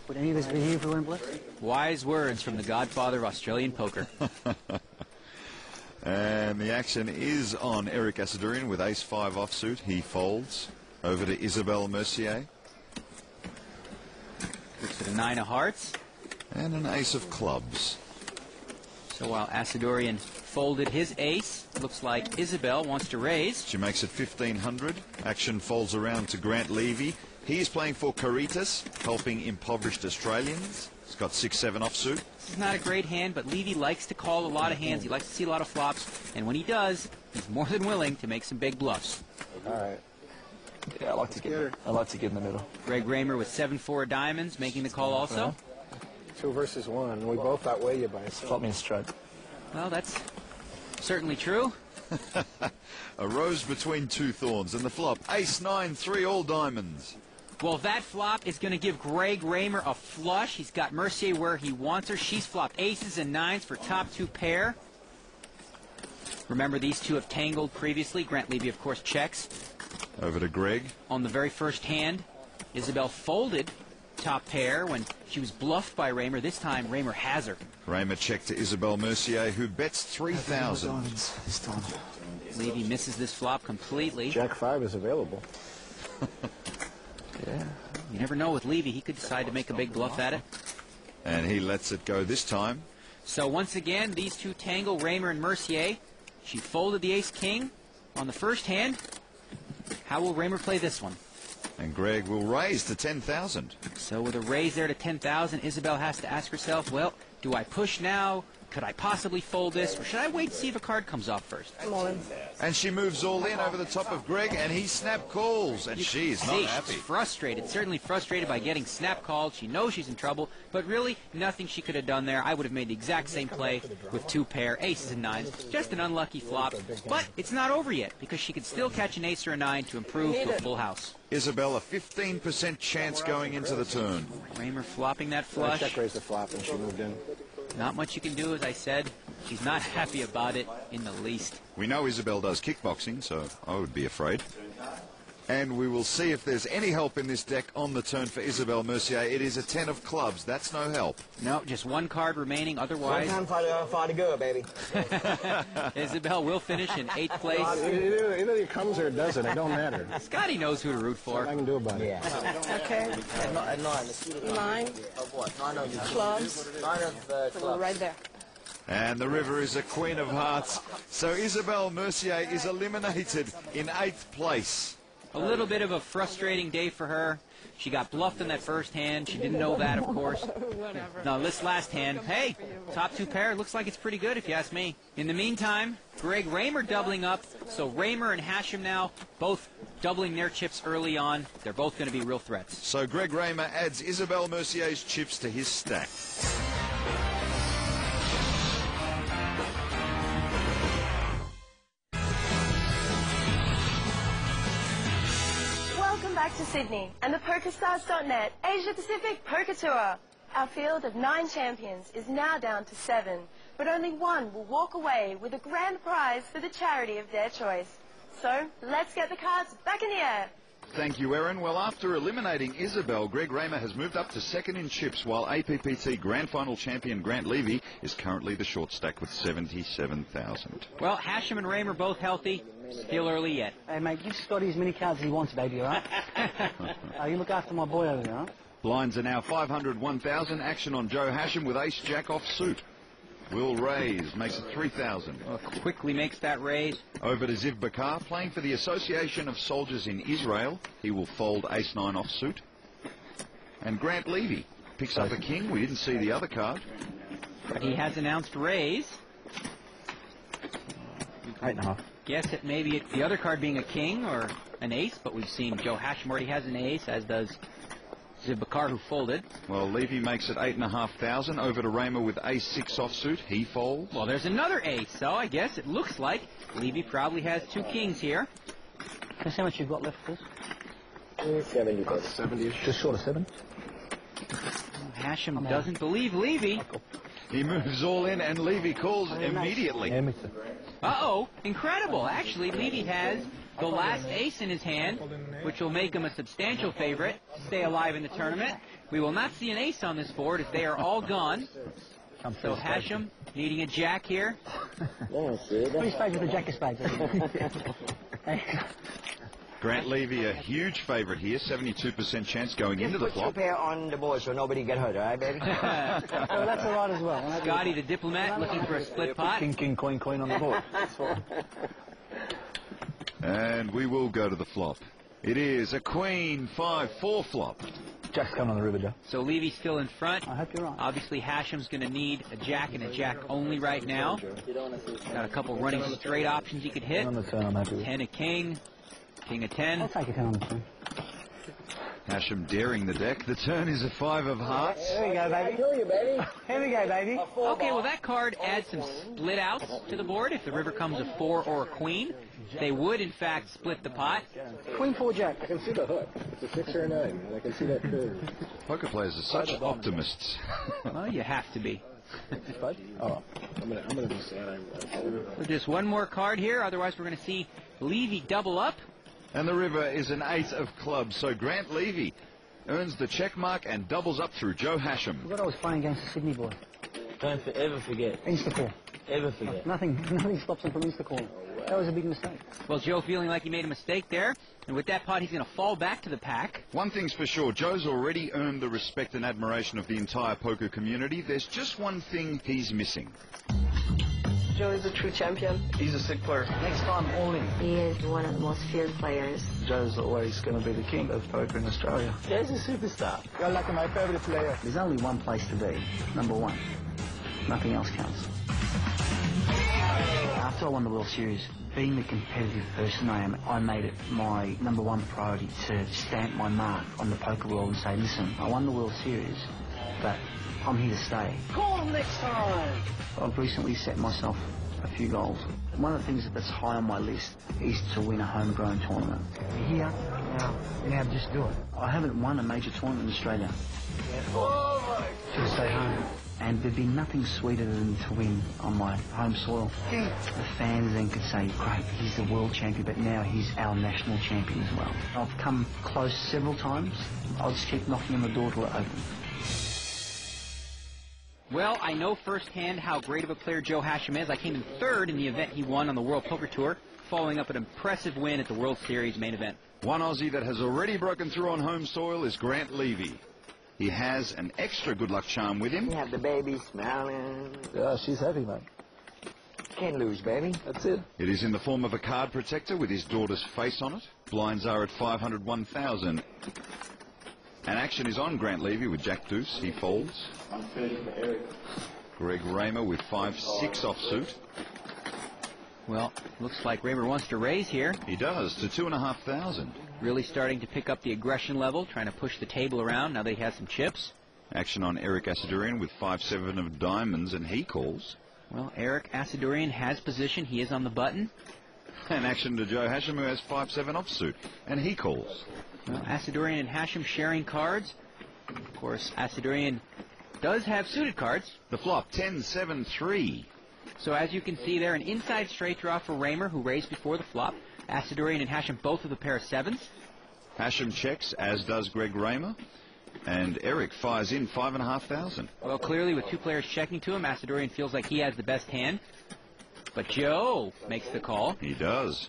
Would any of us be here if we weren't blessed? Wise words from the godfather of Australian poker. And the action is on Eric Asadurian with ace-5 offsuit. He folds over to Isabelle Mercier. Looks at a 9 of hearts. And an ace of clubs. So while Asadurian folded his ace, looks like Isabelle wants to raise. She makes it 1,500. Action folds around to Grant Levy. He is playing for Caritas, helping impoverished Australians. He's got 6-7 offsuit. This is not a great hand, but Levy likes to call a lot of hands. He likes to see a lot of flops. And when he does, he's more than willing to make some big bluffs. All right. Yeah, I like to get in the middle. Greg Raymer with 7-4 diamonds, making the call also. 2 versus 1. We both outweigh you by a Flop me a straight. Well, that's certainly true. A rose between two thorns, and the flop, ace-9, 3 all diamonds. Well, that flop is going to give Greg Raymer a flush. He's got Mercier where he wants her. She's flopped aces and 9s for top 2 pair. Remember, these two have tangled previously. Grant Levy, of course, checks. Over to Greg. On the very first hand, Isabelle folded top pair when she was bluffed by Raymer. This time, Raymer has her. Raymer checked to Isabelle Mercier, who bets 3,000. This time. Levy misses this flop completely. Jack 5 is available. Yeah. You never know with Levy. He could decide to make a big bluff at it. And he lets it go this time. So once again, these two tangle, Raymer and Mercier. She folded the ace-king on the first hand. How will Raymer play this one? And Greg will raise to 10,000. So with a raise there to 10,000, Isabelle has to ask herself, well, do I push now? Could I possibly fold this? Or should I wait to see if a card comes off first? I'm all in. And she moves all in over the top of Greg, and he snap calls. And she is not happy. She's frustrated, certainly frustrated by getting snap called. She knows she's in trouble, but really nothing she could have done there. I would have made the exact same play with 2 pair, aces and 9s. Just an unlucky flop. But it's not over yet, because she could still catch an ace or a 9 to improve to a full house. Isabelle, a 15% chance going into the turn. Raymer flopping that I flush. check raised the flop and she moved in. Not much you can do, as I said. She's not happy about it in the least. We know Isabelle does kickboxing, so I would be afraid. And we will see if there's any help in this deck on the turn for Isabelle Mercier. It is a 10 of clubs. That's no help. No, just 1 card remaining. Otherwise, Far to go, baby. Isabelle will finish in 8th place. Either it comes or it doesn't. It don't matter. Scotty knows who to root for. What I can do about it. Okay. 9 Of what? 9 of clubs. 9 of clubs. Right there. And the river is a queen of hearts. So Isabelle Mercier is eliminated in 8th place. A little bit of a frustrating day for her. She got bluffed in that first hand. She didn't know that, of course. Now, this last hand, hey, top 2 pair, looks like it's pretty good if you ask me. In the meantime, Greg Raymer doubling up. So Raymer and Hashem now both doubling their chips early on. They're both going to be real threats. So Greg Raymer adds Isabelle Mercier's chips to his stack. Welcome back to Sydney and the PokerStars.net Asia Pacific Poker Tour. Our field of 9 champions is now down to 7, but only 1 will walk away with a grand prize for the charity of their choice. So, let's get the cards back in the air. Thank you, Erin. Well, after eliminating Isabelle, Greg Raymer has moved up to 2nd in chips, while APPT Grand Final champion Grant Levy is currently the short stack with 77,000. Well, Hashem and Raymer both healthy. Still early yet. Hey, mate, give Scotty as many cards as he wants, baby, all right? You look after my boy over there, all right? Blinds are now 500, 1,000. Action on Joe Hashem with ace-jack off suit. Will raise, makes it 3,000. Quickly makes that raise. Over to Ziv Bakar, playing for the Association of Soldiers in Israel. He will fold ace-9 off suit. And Grant Levy picks up a king. We didn't see the other card. But he has announced raise. 8.5. Guess it maybe the other card being a king or an ace, but we've seen Joe Hashem already has an ace, as does Ziv Bakar, who folded. Well, Levy makes it 8,500. Over to Raymer with ace-6 offsuit. He folds. Well, there's another ace, so I guess it looks like Levy probably has 2 kings here. Can I see how much you've got left, please? 70. 70-ish. Just short of 7. Hashem doesn't believe Levy. He moves all in, and Levy calls immediately. Uh-oh, incredible. Actually, Levy has the last ace in his hand, which will make him a substantial favorite to stay alive in the tournament. We will not see an ace on this board as they are all gone. So Hashem needing a jack here. Put his spades with the jack of spades. Grant Levy, a huge favourite here, 72% chance going into the Put your flop. pair on the board so nobody get hurt, all right, baby? Well, that's all right as well. Scotty the diplomat looking for a split pot. King, king, queen, queen on the board. And we will go to the flop. It is a queen 5-4 flop. Jack's coming on the river, Joe. So Levy's still in front. I hope you're right. Obviously, Hashem's going to need a jack and a jack only right now. Got a couple running straight options he could hit. On the turn, I'm happy with. 10 a king, king of 10. I'll take a 10 on the turn. Hashem daring the deck. The turn is a 5 of hearts. Here we go, baby. Here we go, baby. Okay, well, that card adds some split outs to the board. If the river comes a 4 or a queen, they would, in fact, split the pot. Queen 4 jack. I can see the hook. It's a 6 or a 9, and I can see that curve. Poker players are such optimists. Well, you have to be. Oh, I'm gonna be sad. So just one more card here, otherwise we're going to see Levy double up. And the river is an 8 of clubs, so Grant Levy earns the check mark and doubles up through Joe Hashem. What I was playing against the Sydney boy. Don't ever forget. Insta-call. Ever forget. Nothing stops him from insta-call. That was a big mistake. Well, Joe feeling like he made a mistake there. And with that pot, he's going to fall back to the pack. One thing's for sure, Joe's already earned the respect and admiration of the entire poker community. There's just one thing he's missing. Joe is a true champion. He's a sick player. Next time, all in. He is one of the most feared players. Joe's always going to be the king of poker in Australia. Joe's a superstar. You're like my favorite player. There's only one place to be. Number one. Nothing else counts. After I won the World Series, being the competitive person I am, I made it my number one priority to stamp my mark on the poker world and say, listen, I won the World Series, but I'm here to stay. Call them next time! I've recently set myself a few goals. One of the things that's high on my list is to win a homegrown tournament. You're here, now just do it. I haven't won a major tournament in Australia. Should stay home. And there'd be nothing sweeter than to win on my home soil. The fans then could say, great, he's the world champion, but now he's our national champion as well. I've come close several times. I'll just keep knocking on the door till it opens. Well, I know firsthand how great of a player Joe Hashem is. I came in third in the event he won on the World Poker Tour, following up an impressive win at the World Series main event. One Aussie that has already broken through on home soil is Grant Levy. He has an extra good luck charm with him. You have the baby smiling. Yeah, she's happy, mate. Can't lose, baby. That's it. It is in the form of a card protector with his daughter's face on it. Blinds are at 501,000. And action is on Grant Levy with Jack Deuce. He folds. Greg Raymer with 5-6 offsuit. Well, looks like Raymer wants to raise here. He does, to 2,500. Really starting to pick up the aggression level, trying to push the table around now that he has some chips. Action on Eric Asadurian with 5-7 of diamonds, and he calls. Well, Eric Asadurian has position. He is on the button. And action to Joe Hashem, who has 5-7 offsuit, and he calls. Well, Asadurian and Hashem sharing cards. Of course, Asadurian does have suited cards. The flop, 10-7-3. So as you can see there, an inside straight draw for Raymer, who raised before the flop. Asadurian and Hashem both with a pair of sevens. Hashem checks, as does Greg Raymer. And Eric fires in 5,500. Well, clearly with two players checking to him, Asadurian feels like he has the best hand. But Joe makes the call. He does.